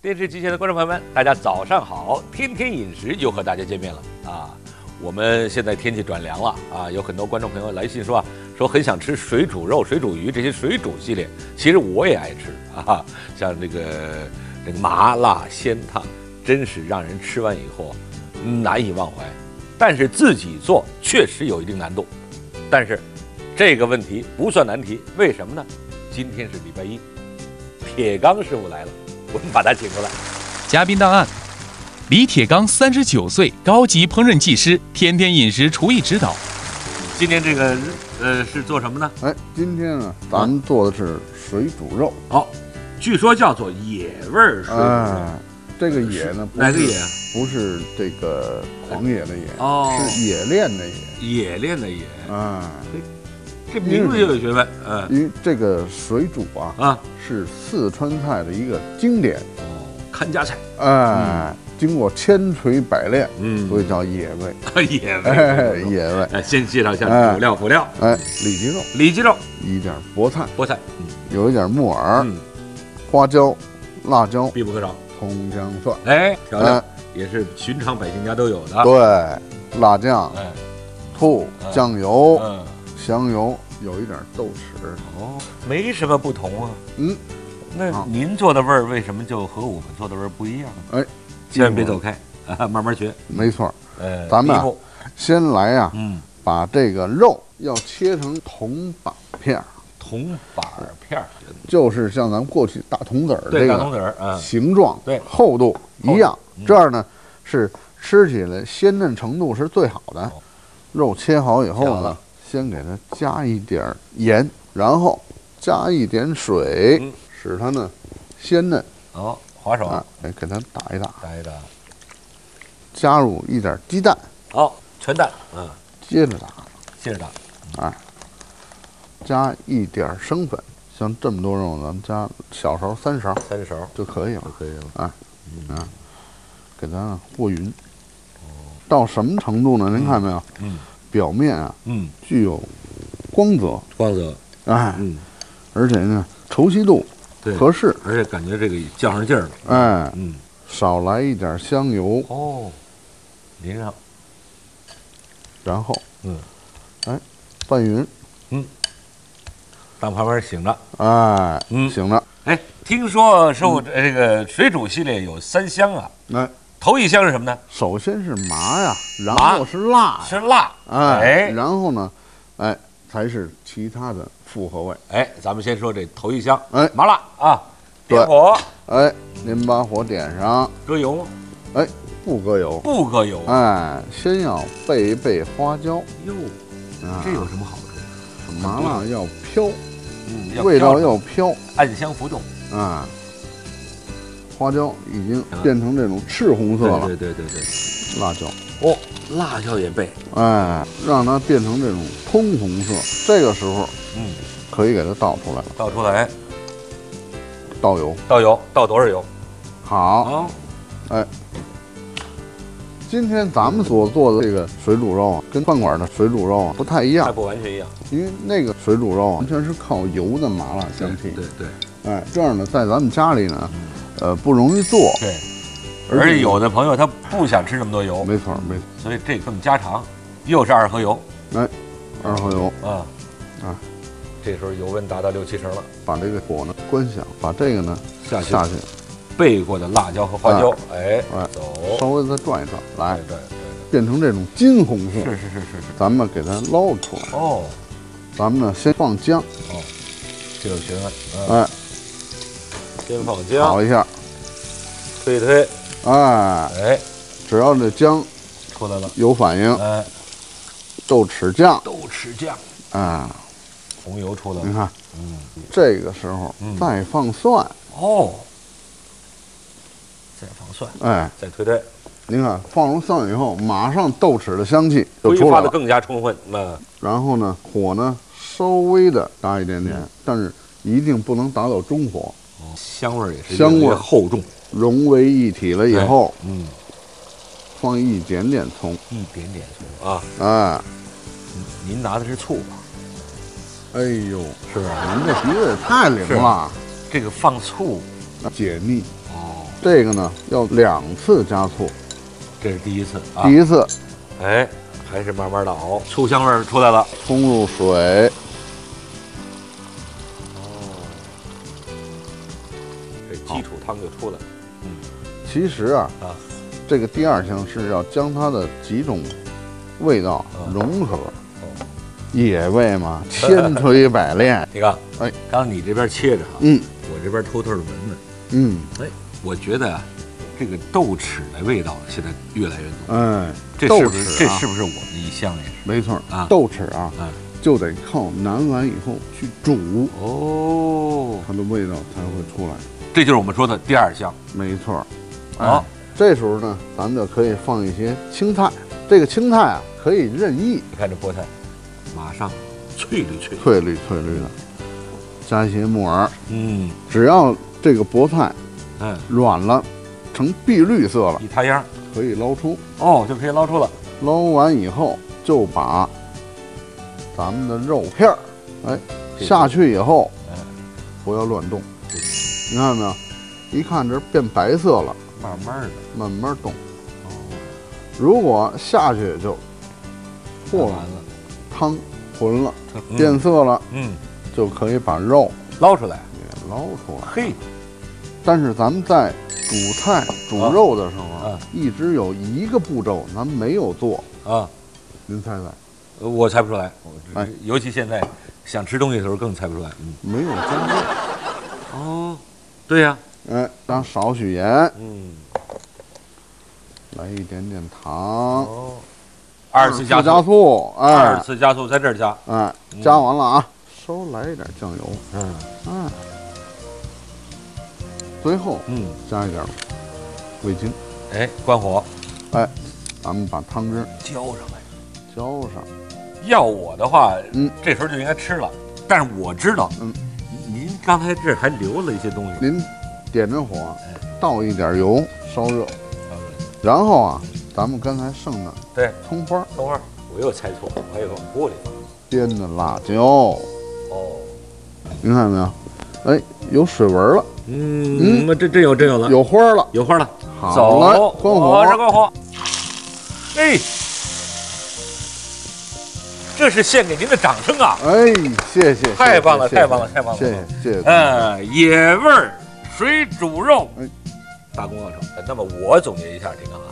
电视机前的观众朋友们，大家早上好！天天饮食又和大家见面了啊！我们现在天气转凉了啊，有很多观众朋友来信说说很想吃水煮肉、水煮鱼这些水煮系列。其实我也爱吃啊，像这个麻辣鲜烫，真是让人吃完以后难以忘怀。但是自己做确实有一定难度，但是这个问题不算难题，为什么呢？今天是礼拜一，铁刚师傅来了。我们把他请过来。嘉宾档案：李铁刚，39岁，高级烹饪技师，天天饮食厨艺指导。今天这个是做什么呢？今天呢，咱们做的是水煮肉。据说叫做野味水煮肉。这个野呢，哪个野？不是这个狂野的野，是冶炼的冶。冶炼的冶。这名字就有学问。因为这个水煮是四川菜的一个经典看家菜。经过千锤百炼，所以叫野味。野味，野味。先介绍一下辅料。里脊肉，一点菠菜，有一点木耳，花椒、辣椒必不可少，葱姜蒜。调料也是寻常百姓家都有的。对，辣酱，醋，酱油，香油，有一点豆豉。没什么不同啊。那您做的味儿为什么就和我们做的味儿不一样呢？千万别走开啊，慢慢学。没错。咱们先来把这个肉要切成铜板片。铜板片就是像咱们过去大铜子儿这个形状、厚度一样。这样呢是吃起来鲜嫩程度是最好的。肉切好以后呢，先给它加一点盐，然后加一点水，使它呢鲜嫩。滑手。给它打一打。加入一点鸡蛋。全蛋。接着打。加一点生粉，像这么多肉，咱们加小勺3勺就可以了。给它和匀。到什么程度呢？您看没有？表面具有光泽。而且呢，稠稀度合适，而且感觉这个较上劲儿了。少来一点香油。淋上。然后拌匀。当旁边醒着。醒着。听说我这个水煮系列有3香啊。头一香是什么呢？首先是麻呀，然后是辣。然后呢，才是其他的复合味。咱们先说这头一香。麻辣啊。点火。您把火点上。搁油吗？不搁油。先要备一备花椒。这有什么好处？麻辣要飘。味道要飘，暗香浮动。花椒已经变成这种赤红色了。对。辣椒。辣椒也备。让它变成这种通红色。这个时候，可以给它倒出来。倒油。倒多少油？好。今天咱们所做的这个水煮肉跟饭馆的水煮肉不太一样，不完全一样，因为那个水煮肉完全是靠油的麻辣香气。对。这样呢，在咱们家里呢，不容易做。而且有的朋友他不想吃这么多油。没错。所以这这么家常，又是2合油。2合油。这时候油温达到6、7成了，把这个火呢关小，把这个呢下去。备过的辣椒和花椒，走，稍微再转一转，来，变成这种金红色。是。咱们给它捞出来。咱们呢先放姜。这有学问。先放姜，炒一下，推。只要这姜出来了，有反应。豆豉酱。红油出来了。你看，这个时候再放蒜。再放蒜，再推。您看，放入蒜以后，马上豆豉的香气就出来了，挥发的更加充分。然后呢，火呢稍微的大一点点，但是一定不能达到中火。香味也是香味厚重，融为一体了以后，放一点点葱。您拿的是醋吧？哎呦，是吧？您这鼻子也太灵了。这个放醋解腻。这个呢要2次加醋，这是第一次啊。第一次，哎，还是慢慢的熬，醋香味儿出来了。冲入水，这基础汤就出来了。其实啊，这个第2香是要将它的几种味道融合。野味嘛，千锤百炼。你看，哎，刚你这边切着哈，我这边偷偷的闻闻，哎，我觉得啊，这个豆豉的味道现在越来越多。哎，这是不是这是不是我们的一香也是？没错啊，豆豉啊，就得靠南完以后去煮哦，它的味道才会出来。这就是我们说的第2香。没错。好，这时候呢，咱们就可以放一些青菜。这个青菜啊，可以任意。你看这菠菜，马上翠绿的，加一些木耳。只要这个菠菜，软了，成碧绿色了，一塌秧，可以捞出。哦，就可以捞出了。捞完以后，就把咱们的肉片儿，下去以后，不要乱动。你看到没有？一看这变白色了，慢慢动。如果下去就和了，汤浑了，变色了，就可以把肉捞出来，捞出来。嘿，但是咱们在煮菜、煮肉的时候啊，一直有一个步骤咱们没有做啊，您猜猜？我猜不出来，尤其现在想吃东西的时候更猜不出来。没有姜末。哦，对呀。加少许盐，来一点点糖，2次加醋，2次加醋在这儿加，加完了啊，稍微来一点酱油，最后加一点味精，关火，咱们把汤汁浇上来，浇上。要我的话，这时候就应该吃了，但是我知道，您刚才这还留了一些东西，您点着火，倒一点油，烧热，然后啊，咱们刚才剩的葱花，我又猜错了，我还以为往锅里放煸的辣椒，您看到没有？有水纹了，这真有了，有花了，好，来关火，关火，这是献给您的掌声啊！谢谢，太棒了，谢谢，野味儿水煮肉，大功告成。那么我总结一下这个啊，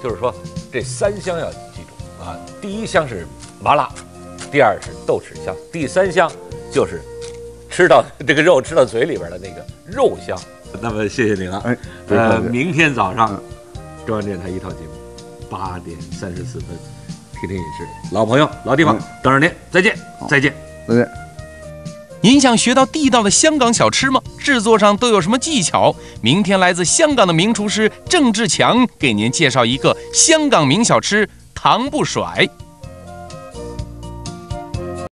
就是说这3香要记住啊，第1香是麻辣，第2是豆豉香，第3香就是吃到这个肉吃到嘴里边的那个肉香。那么谢谢您了，明天早上中央电视台1套节目8点34分，天天饮食，老朋友老地方等着您，再见。您想学到地道的香港小吃吗？制作上都有什么技巧？明天来自香港的名厨师郑志强给您介绍一个香港名小吃糖不甩。